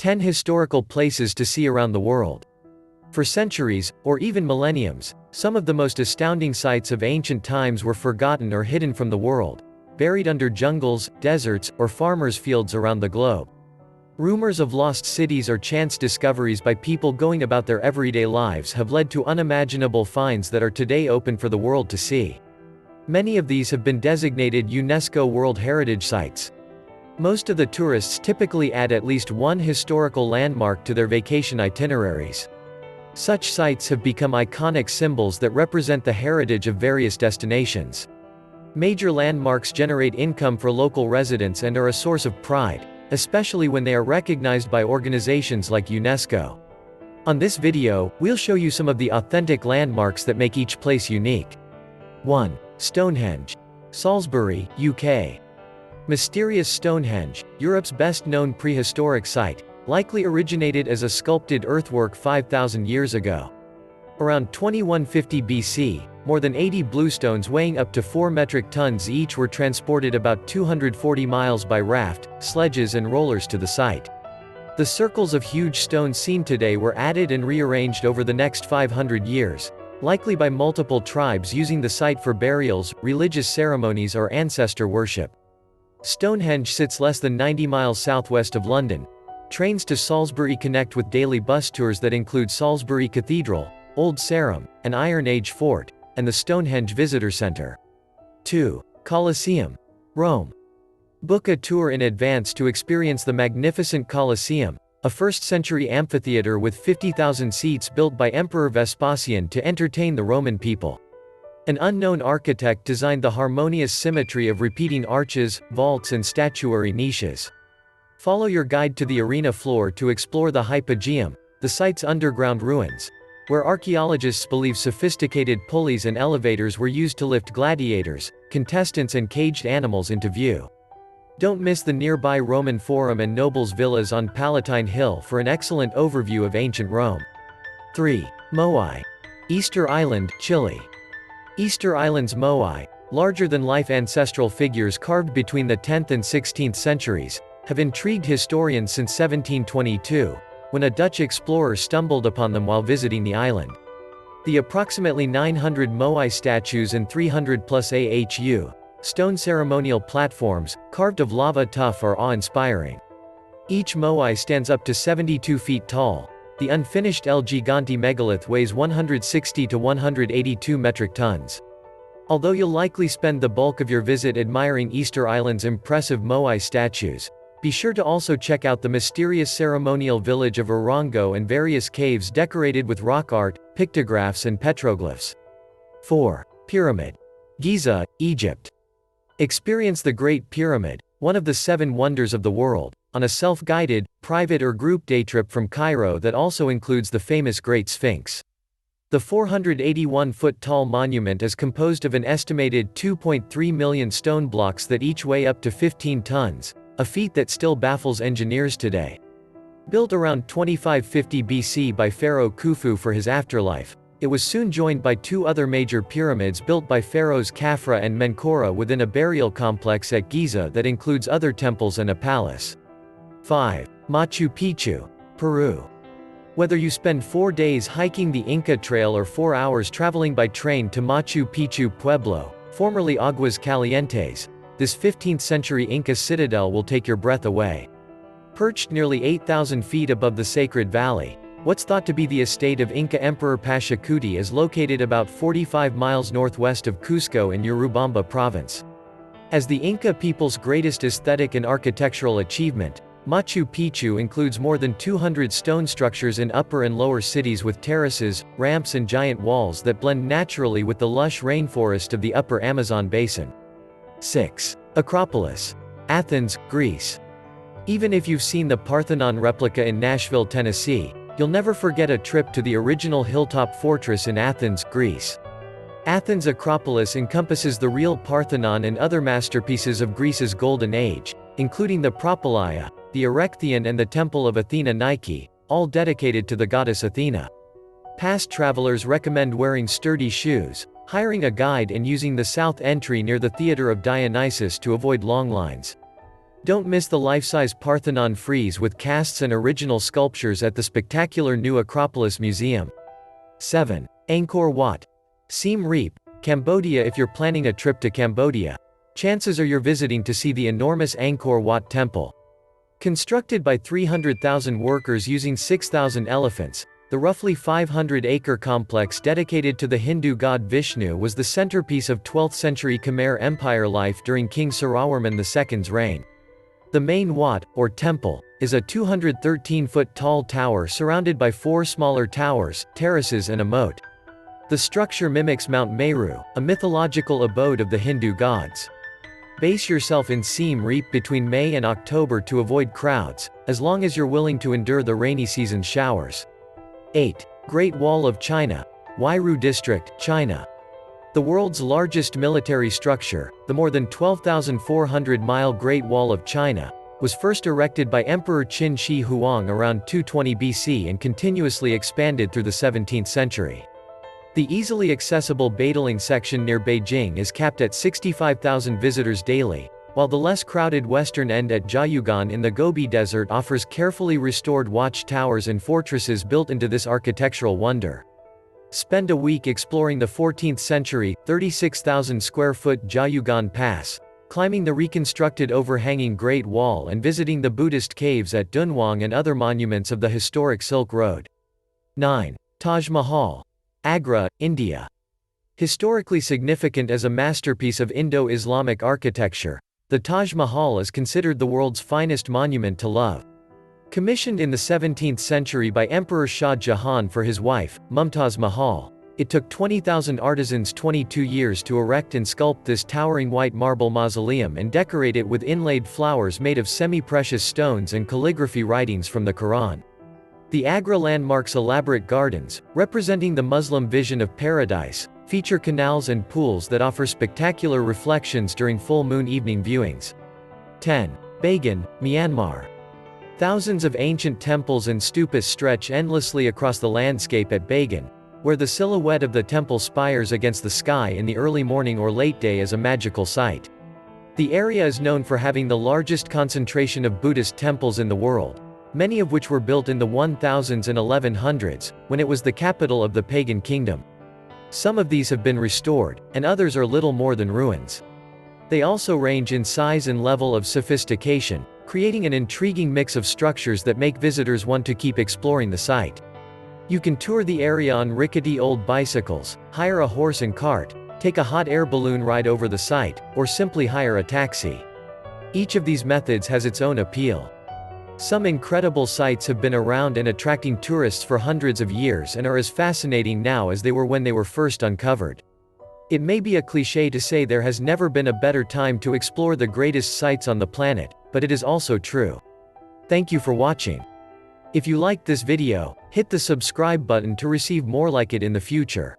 10 historical places to see around the world. For centuries, or even millenniums, some of the most astounding sites of ancient times were forgotten or hidden from the world, buried under jungles, deserts, or farmers' fields around the globe. Rumors of lost cities or chance discoveries by people going about their everyday lives have led to unimaginable finds that are today open for the world to see. Many of these have been designated UNESCO World Heritage Sites. Most of the tourists typically add at least one historical landmark to their vacation itineraries. Such sites have become iconic symbols that represent the heritage of various destinations. Major landmarks generate income for local residents and are a source of pride, especially when they are recognized by organizations like UNESCO. On this video, we'll show you some of the authentic landmarks that make each place unique. 1. Stonehenge. Salisbury, UK. Mysterious Stonehenge, Europe's best-known prehistoric site, likely originated as a sculpted earthwork 5,000 years ago. Around 2150 BC, more than 80 bluestones weighing up to 4 metric tons each were transported about 240 miles by raft, sledges and rollers to the site. The circles of huge stones seen today were added and rearranged over the next 500 years, likely by multiple tribes using the site for burials, religious ceremonies or ancestor worship. Stonehenge sits less than 90 miles southwest of London. Trains to Salisbury connect with daily bus tours that include Salisbury Cathedral, Old Sarum, an Iron Age fort, and the Stonehenge Visitor Center. 2. Colosseum. Rome. Book a tour in advance to experience the magnificent Colosseum, a 1st-century amphitheater with 50,000 seats built by Emperor Vespasian to entertain the Roman people. An unknown architect designed the harmonious symmetry of repeating arches, vaults and statuary niches. Follow your guide to the arena floor to explore the Hypogeum, the site's underground ruins, where archaeologists believe sophisticated pulleys and elevators were used to lift gladiators, contestants and caged animals into view. Don't miss the nearby Roman Forum and nobles' villas on Palatine Hill for an excellent overview of ancient Rome. 3. Moai. Easter Island, Chile. Easter Island's Moai, larger-than-life ancestral figures carved between the 10th and 16th centuries, have intrigued historians since 1722, when a Dutch explorer stumbled upon them while visiting the island. The approximately 900 Moai statues and 300-plus AHU stone ceremonial platforms, carved of lava tuff are awe-inspiring. Each Moai stands up to 72 feet tall. The unfinished El Gigante megalith weighs 160 to 182 metric tons. Although you'll likely spend the bulk of your visit admiring Easter Island's impressive Moai statues, be sure to also check out the mysterious ceremonial village of Orongo and various caves decorated with rock art, pictographs and petroglyphs. 4. Pyramid. Giza, Egypt. Experience the Great Pyramid, one of the 7 wonders of the world, on a self-guided, private or group day trip from Cairo that also includes the famous Great Sphinx. The 481-foot-tall monument is composed of an estimated 2.3 million stone blocks that each weigh up to 15 tons, a feat that still baffles engineers today. Built around 2550 BC by Pharaoh Khufu for his afterlife, it was soon joined by 2 other major pyramids built by pharaohs Khafra and Menkora within a burial complex at Giza that includes other temples and a palace. 5. Machu Picchu, Peru. Whether you spend 4 days hiking the Inca Trail or 4 hours traveling by train to Machu Picchu Pueblo, formerly Aguas Calientes, this 15th-century Inca citadel will take your breath away. Perched nearly 8,000 feet above the sacred valley, what's thought to be the estate of Inca Emperor Pachacuti is located about 45 miles northwest of Cusco in Urubamba province. As the Inca people's greatest aesthetic and architectural achievement, Machu Picchu includes more than 200 stone structures in upper and lower cities with terraces, ramps and giant walls that blend naturally with the lush rainforest of the upper Amazon basin. 6. Acropolis. Athens, Greece. Even if you've seen the Parthenon replica in Nashville, Tennessee, you'll never forget a trip to the original hilltop fortress in Athens, Greece. Athens' Acropolis encompasses the real Parthenon and other masterpieces of Greece's Golden Age, including the Propylaea, the Erechtheion and the Temple of Athena Nike, all dedicated to the goddess Athena. Past travelers recommend wearing sturdy shoes, hiring a guide and using the south entry near the Theater of Dionysus to avoid long lines. Don't miss the life-size Parthenon frieze with casts and original sculptures at the spectacular new Acropolis Museum. 7. Angkor Wat. Siem Reap, Cambodia. If you're planning a trip to Cambodia, chances are you're visiting to see the enormous Angkor Wat Temple. Constructed by 300,000 workers using 6,000 elephants, the roughly 500-acre complex dedicated to the Hindu god Vishnu was the centerpiece of 12th-century Khmer Empire life during King Surawarman II's reign. The main Wat, or temple, is a 213-foot tall tower surrounded by 4 smaller towers, terraces and a moat. The structure mimics Mount Meru, a mythological abode of the Hindu gods. Base yourself in Siem Reap between May and October to avoid crowds, as long as you're willing to endure the rainy season showers. 8. Great Wall of China, Huairu District, China. The world's largest military structure, the more than 12,400-mile Great Wall of China, was first erected by Emperor Qin Shi Huang around 220 BC and continuously expanded through the 17th century. The easily accessible Badaling section near Beijing is capped at 65,000 visitors daily, while the less crowded western end at Jiayuguan in the Gobi Desert offers carefully restored watchtowers and fortresses built into this architectural wonder. Spend a week exploring the 14th-century, 36,000-square-foot Jiayuguan Pass, climbing the reconstructed overhanging Great Wall and visiting the Buddhist caves at Dunhuang and other monuments of the historic Silk Road. 9. Taj Mahal. Agra, India. Historically significant as a masterpiece of Indo-Islamic architecture, the Taj Mahal is considered the world's finest monument to love. Commissioned in the 17th century by Emperor Shah Jahan for his wife, Mumtaz Mahal, it took 20,000 artisans 22 years to erect and sculpt this towering white marble mausoleum and decorate it with inlaid flowers made of semi-precious stones and calligraphy writings from the Quran. The Agra landmark's elaborate gardens, representing the Muslim vision of paradise, feature canals and pools that offer spectacular reflections during full moon evening viewings. 10. Bagan, Myanmar. Thousands of ancient temples and stupas stretch endlessly across the landscape at Bagan, where the silhouette of the temple spires against the sky in the early morning or late day is a magical sight. The area is known for having the largest concentration of Buddhist temples in the world, many of which were built in the 1000s and 1100s, when it was the capital of the pagan kingdom. Some of these have been restored, and others are little more than ruins. They also range in size and level of sophistication, creating an intriguing mix of structures that make visitors want to keep exploring the site. You can tour the area on rickety old bicycles, hire a horse and cart, take a hot air balloon ride over the site, or simply hire a taxi. Each of these methods has its own appeal. Some incredible sites have been around and attracting tourists for hundreds of years and are as fascinating now as they were when they were first uncovered. It may be a cliché to say there has never been a better time to explore the greatest sites on the planet, but it is also true. Thank you for watching. If you liked this video, hit the subscribe button to receive more like it in the future.